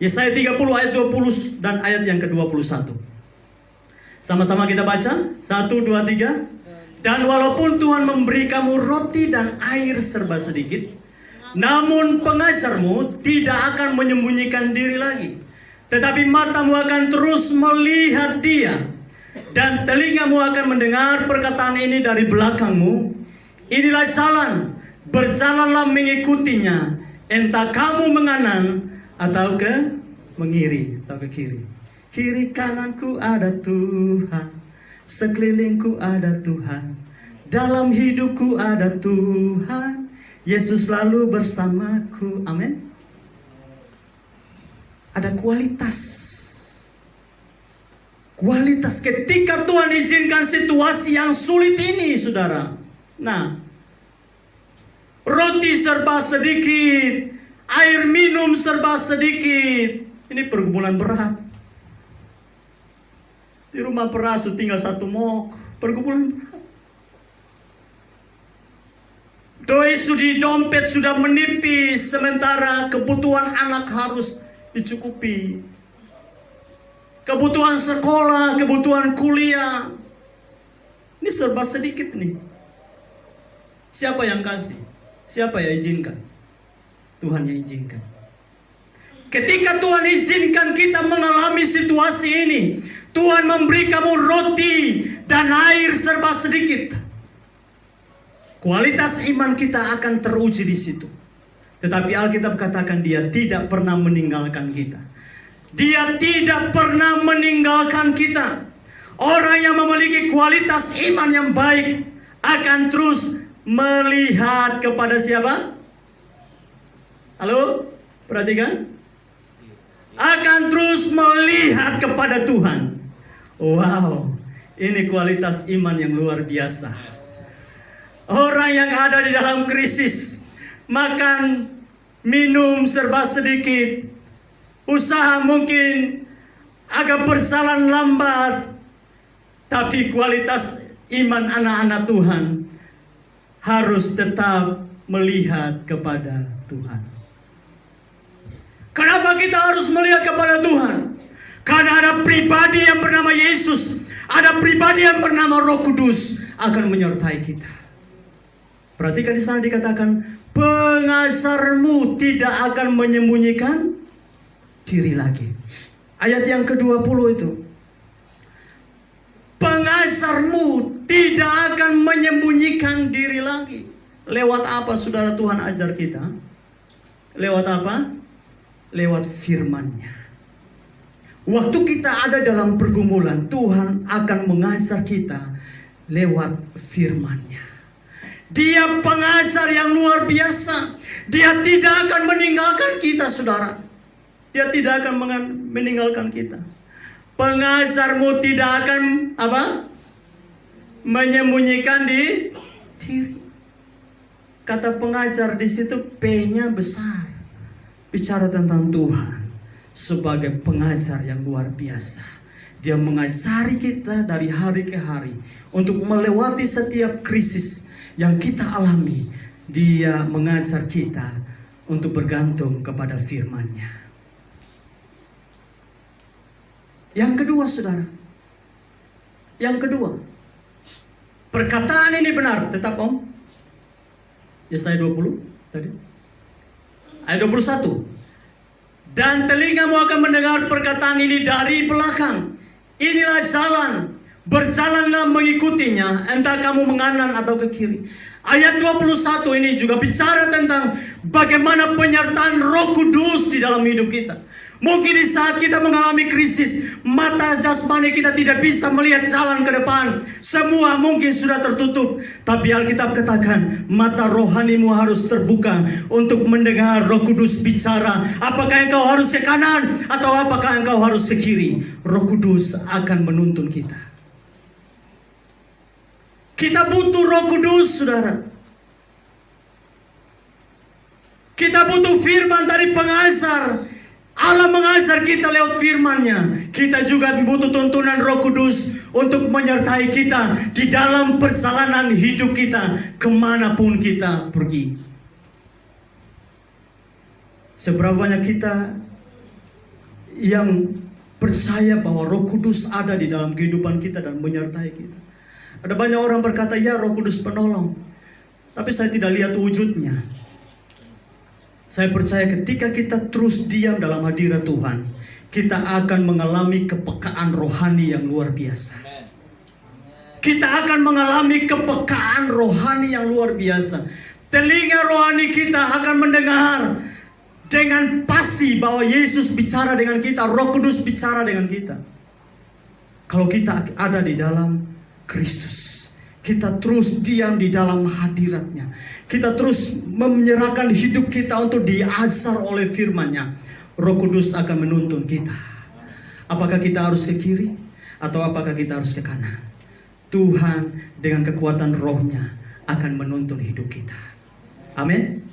Yesaya 30 ayat 20 dan ayat yang ke-21. Sama-sama kita baca. 1, 2, 3. Dan walaupun Tuhan memberi kamu roti dan air serba sedikit, namun pengajarmu tidak akan menyembunyikan diri lagi. Tetapi matamu akan terus melihat dia, dan telingamu akan mendengar perkataan ini dari belakangmu. Inilah jalan, berjalanlah mengikutinya. Entah kamu menganan atau ke mengiri atau ke kiri. Kiri kananku ada Tuhan, sekelilingku ada Tuhan, dalam hidupku ada Tuhan, Yesus selalu bersamaku. Amin. Ada kualitas. Kualitas ketika Tuhan izinkan situasi yang sulit ini, saudara. Nah, roti serba sedikit, air minum serba sedikit. Ini pergumulan berat. Di rumah perasu tinggal 1 mok, pergumulan berat. Doi di dompet sudah menipis, sementara kebutuhan anak harus dicukupi. Kebutuhan sekolah, kebutuhan kuliah. Ini serba sedikit nih. Siapa yang kasih? Siapa yang izinkan? Tuhan yang izinkan. Ketika Tuhan izinkan kita mengalami situasi ini, Tuhan memberi kamu roti dan air serba sedikit. Kualitas iman kita akan teruji di situ. Tetapi Alkitab katakan dia tidak pernah meninggalkan kita. Dia tidak pernah meninggalkan kita. Orang yang memiliki kualitas iman yang baik akan terus melihat kepada siapa? Halo? Perhatikan. Akan terus melihat kepada Tuhan. Wow, ini kualitas iman yang luar biasa. Orang yang ada di dalam krisis, makan, minum serba sedikit, usaha mungkin agak berjalan lambat, tapi kualitas iman anak-anak Tuhan harus tetap melihat kepada Tuhan. Kenapa kita harus melihat kepada Tuhan? Karena ada pribadi yang bernama Yesus, ada pribadi yang bernama Roh Kudus akan menyertai kita. Perhatikan di sana dikatakan, pengajarmu tidak akan menyembunyikan diri lagi. Ayat yang ke-20 itu. Pengajarmu tidak akan menyembunyikan diri lagi. Lewat apa saudara Tuhan ajar kita? Lewat apa? Lewat firman-Nya. Waktu kita ada dalam pergumulan, Tuhan akan mengajar kita lewat firman-Nya. Dia pengajar yang luar biasa. Dia tidak akan meninggalkan kita, saudara. Dia tidak akan meninggalkan kita. Pengajarmu tidak akan apa? Menyembunyikan diri. Kata pengajar di situ P-nya besar. Bicara tentang Tuhan sebagai pengajar yang luar biasa. Dia mengajari kita dari hari ke hari untuk melewati setiap krisis yang kita alami. Dia mengajar kita untuk bergantung kepada firman-Nya. Yang kedua, saudara. Yang kedua, perkataan ini benar. Tetap Om. Yesaya 20 tadi. Ayat 21. Dan telingamu akan mendengar perkataan ini dari belakang. Inilah jalan, berjalanlah mengikutinya, entah kamu menganan atau ke kiri. Ayat 21 ini juga bicara tentang bagaimana penyertaan Roh Kudus di dalam hidup kita. Mungkin di saat kita mengalami krisis, mata jasmani kita tidak bisa melihat jalan ke depan. Semua mungkin sudah tertutup. Tapi Alkitab katakan, mata rohanimu harus terbuka untuk mendengar Roh Kudus bicara. Apakah engkau harus ke kanan atau apakah engkau harus ke kiri? Roh Kudus akan menuntun kita. Kita butuh Roh Kudus, saudara. Kita butuh firman dari pengajar. Allah mengajar kita lewat firman-Nya. Kita juga butuh tuntunan Roh Kudus untuk menyertai kita di dalam perjalanan hidup kita kemanapun kita pergi. Seberapa banyak kita yang percaya bahwa Roh Kudus ada di dalam kehidupan kita dan menyertai kita. Ada banyak orang berkata, ya Roh Kudus penolong, tapi saya tidak lihat wujudnya. Saya percaya ketika kita terus diam dalam hadirat Tuhan, kita akan mengalami kepekaan rohani yang luar biasa. Kita akan mengalami kepekaan rohani yang luar biasa. Telinga rohani kita akan mendengar dengan pasti bahwa Yesus bicara dengan kita, Roh Kudus bicara dengan kita. Kalau kita ada di dalam Kristus, kita terus diam di dalam hadiratnya, kita terus menyerahkan hidup kita untuk diajar oleh firman-Nya, Roh Kudus akan menuntun kita. Apakah kita harus ke kiri atau apakah kita harus ke kanan? Tuhan dengan kekuatan rohnya akan menuntun hidup kita. Amin.